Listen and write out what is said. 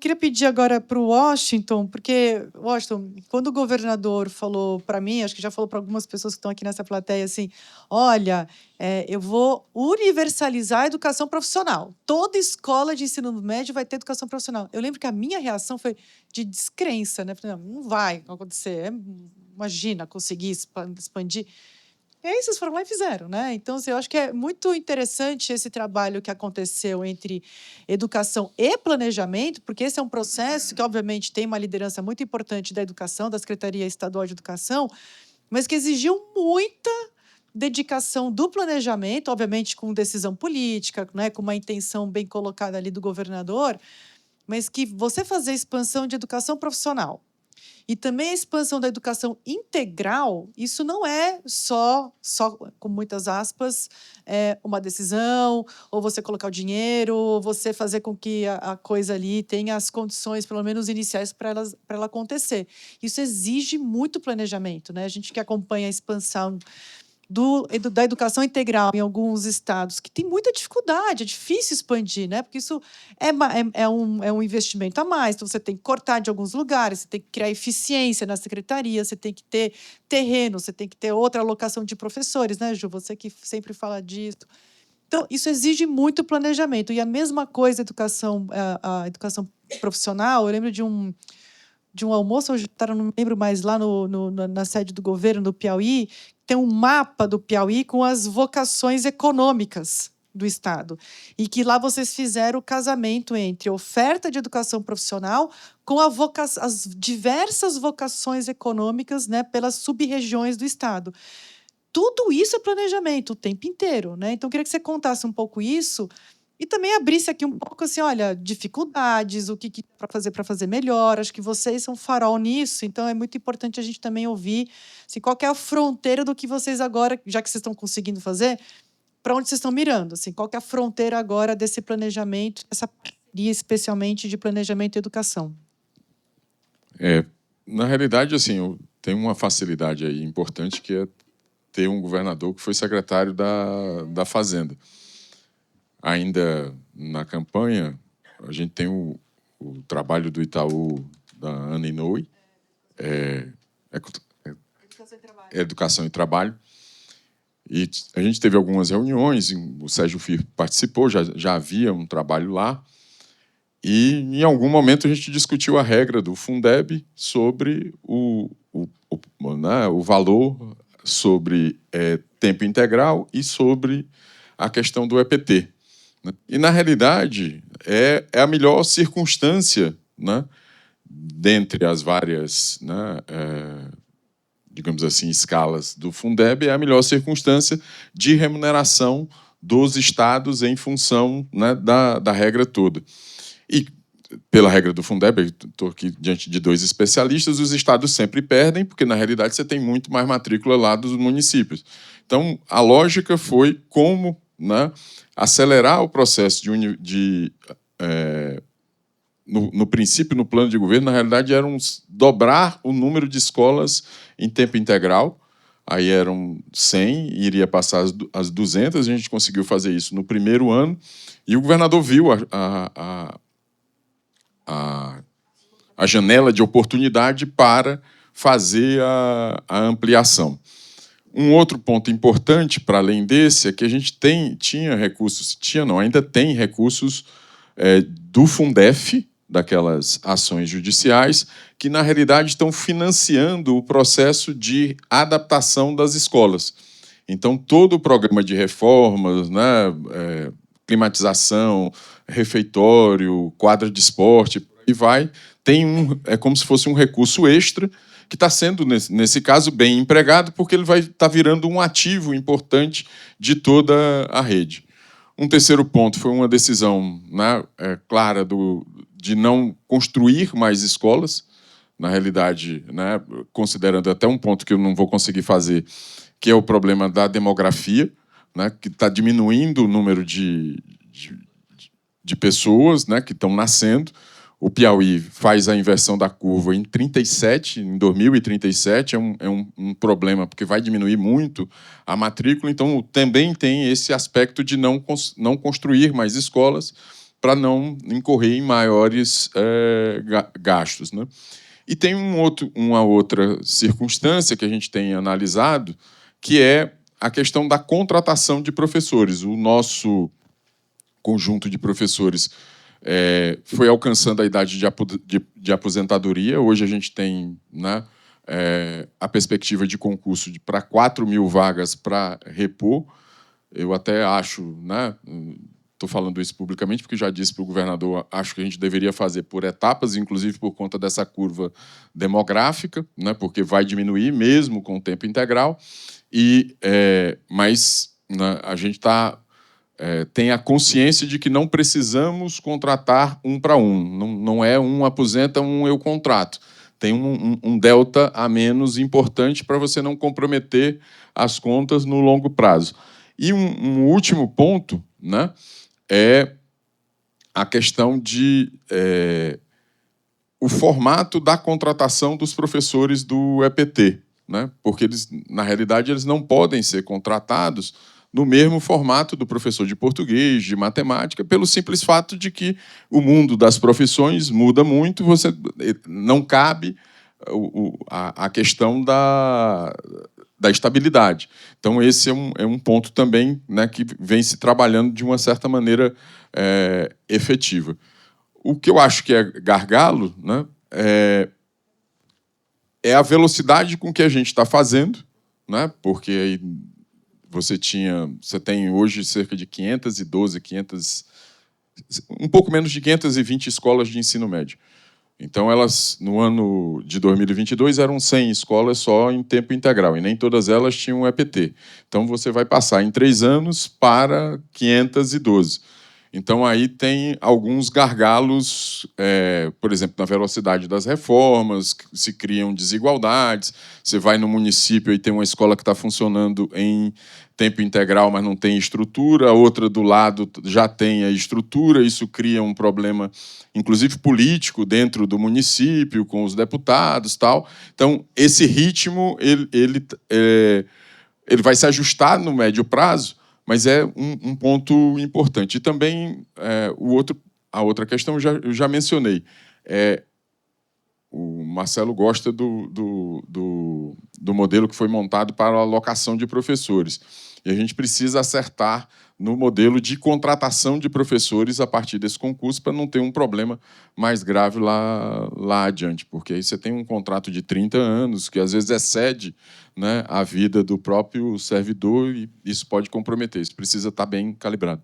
Queria pedir agora para o Washington, porque, Washington, quando o governador falou para mim, acho que já falou para algumas pessoas que estão aqui nessa plateia, assim, olha, eu vou universalizar a educação profissional. Toda escola de ensino médio vai ter educação profissional. Eu lembro que a minha reação foi de descrença, né? Falei, não vai acontecer. Imagina conseguir expandir. E aí vocês foram lá e fizeram, né? Então, assim, eu acho que é muito interessante esse trabalho que aconteceu entre educação e planejamento, porque esse é um processo que, obviamente, tem uma liderança muito importante da educação, da Secretaria Estadual de Educação, mas que exigiu muita dedicação do planejamento, obviamente com decisão política, né, com uma intenção bem colocada ali do governador, mas que você fazer expansão de educação profissional e também a expansão da educação integral, isso não é só com muitas aspas, uma decisão, ou você colocar o dinheiro, ou você fazer com que a coisa ali tenha as condições, pelo menos iniciais, para ela acontecer. Isso exige muito planejamento, né? A gente que acompanha a expansão da educação integral em alguns estados, que tem muita dificuldade, é difícil expandir, né? Porque isso é um investimento a mais, então você tem que cortar de alguns lugares, você tem que criar eficiência na secretaria, você tem que ter terreno, você tem que ter outra alocação de professores, né, Ju? Você que sempre fala disso. Então, isso exige muito planejamento. E a mesma coisa, a educação profissional, eu lembro de um almoço, hoje não me lembro mais, lá na sede do governo do Piauí, tem um mapa do Piauí com as vocações econômicas do Estado. E que lá vocês fizeram o casamento entre oferta de educação profissional com as diversas vocações econômicas, né, pelas sub-regiões do Estado. Tudo isso é planejamento o tempo inteiro, né? Então, eu queria que você contasse um pouco isso e também abrisse aqui um pouco assim, olha, dificuldades, o que para fazer melhor. Acho que vocês são farol nisso, então é muito importante a gente também ouvir assim, qual que é a fronteira do que vocês agora, já que vocês estão conseguindo fazer, para onde vocês estão mirando, assim, qual que é a fronteira agora desse planejamento, essa parceria especialmente de planejamento e educação. Na realidade, assim, eu tenho uma facilidade aí importante, que é ter um governador que foi secretário da Fazenda. Ainda na campanha, a gente tem o trabalho do Itaú, da Ana Inoue, Educação e Trabalho. E a gente teve algumas reuniões, o Sérgio Firpo participou, já havia um trabalho lá, e em algum momento a gente discutiu a regra do Fundeb sobre o valor, sobre tempo integral e sobre a questão do EPT. E, na realidade, é a melhor circunstância, né, dentre as várias, né, digamos assim, escalas do Fundeb, é a melhor circunstância de remuneração dos estados em função, né, da regra toda. E, pela regra do Fundeb, estou aqui diante de dois especialistas, os estados sempre perdem, porque, na realidade, você tem muito mais matrícula lá dos municípios. Então, a lógica foi como, né, acelerar o processo no princípio, no plano de governo, na realidade, era dobrar o número de escolas em tempo integral. Aí eram 100, iria passar as 200, a gente conseguiu fazer isso no primeiro ano, e o governador viu a janela de oportunidade para fazer a ampliação. Um outro ponto importante, para além desse, é que a gente tinha recursos, ainda tem recursos do Fundef, daquelas ações judiciais, que, na realidade, estão financiando o processo de adaptação das escolas. Então, todo o programa de reformas, né, climatização, refeitório, quadra de esporte, e vai, é como se fosse um recurso extra que está sendo, nesse caso, bem empregado, porque ele vai estar virando um ativo importante de toda a rede. Um terceiro ponto foi uma decisão, né, clara de não construir mais escolas, na realidade, né, considerando até um ponto que eu não vou conseguir fazer, que é o problema da demografia, né, que está diminuindo o número de pessoas, né, que estão nascendo. O Piauí faz a inversão da curva em 2037, é um problema, porque vai diminuir muito a matrícula, então também tem esse aspecto de não construir mais escolas, para não incorrer em maiores gastos, né? E tem uma outra circunstância que a gente tem analisado, que é a questão da contratação de professores. O nosso conjunto de professores foi alcançando a idade de aposentadoria. Hoje a gente tem, né, a perspectiva de concurso para 4.000 vagas para repor. Eu até acho, né, estou falando isso publicamente porque já disse para o governador, acho que a gente deveria fazer por etapas, inclusive por conta dessa curva demográfica, né, porque vai diminuir mesmo com o tempo integral. Mas, né, a gente tem a consciência de que não precisamos contratar um para um. Não é um aposenta, um eu contrato. Tem um delta a menos importante para você não comprometer as contas no longo prazo. E um último ponto, né, é a questão de o formato da contratação dos professores do EPT, né? Porque eles, na realidade, eles não podem ser contratados no mesmo formato do professor de português, de matemática, pelo simples fato de que o mundo das profissões muda muito, você não cabe a questão da estabilidade. Então, esse é um ponto também, né, que vem se trabalhando de uma certa maneira efetiva. O que eu acho que é gargalo, né, é a velocidade com que a gente está fazendo, né, porque aí você tem hoje cerca de 512, um pouco menos de 520 escolas de ensino médio. Então, elas, no ano de 2022, eram 100 escolas só em tempo integral, e nem todas elas tinham EPT. Então, você vai passar em 3 anos para 512. Então, aí tem alguns gargalos, por exemplo, na velocidade das reformas, se criam desigualdades. Você vai no município e tem uma escola que está funcionando em tempo integral, mas não tem estrutura, a outra do lado já tem a estrutura, isso cria um problema, inclusive político, dentro do município, com os deputados, tal. Então, esse ritmo ele vai se ajustar no médio prazo, mas é um ponto importante. E também a outra questão eu já mencionei. O Marcelo gosta do modelo que foi montado para a alocação de professores. E a gente precisa acertar no modelo de contratação de professores a partir desse concurso para não ter um problema mais grave lá adiante, porque aí você tem um contrato de 30 anos que às vezes excede, né, a vida do próprio servidor e isso pode comprometer. Isso precisa estar bem calibrado.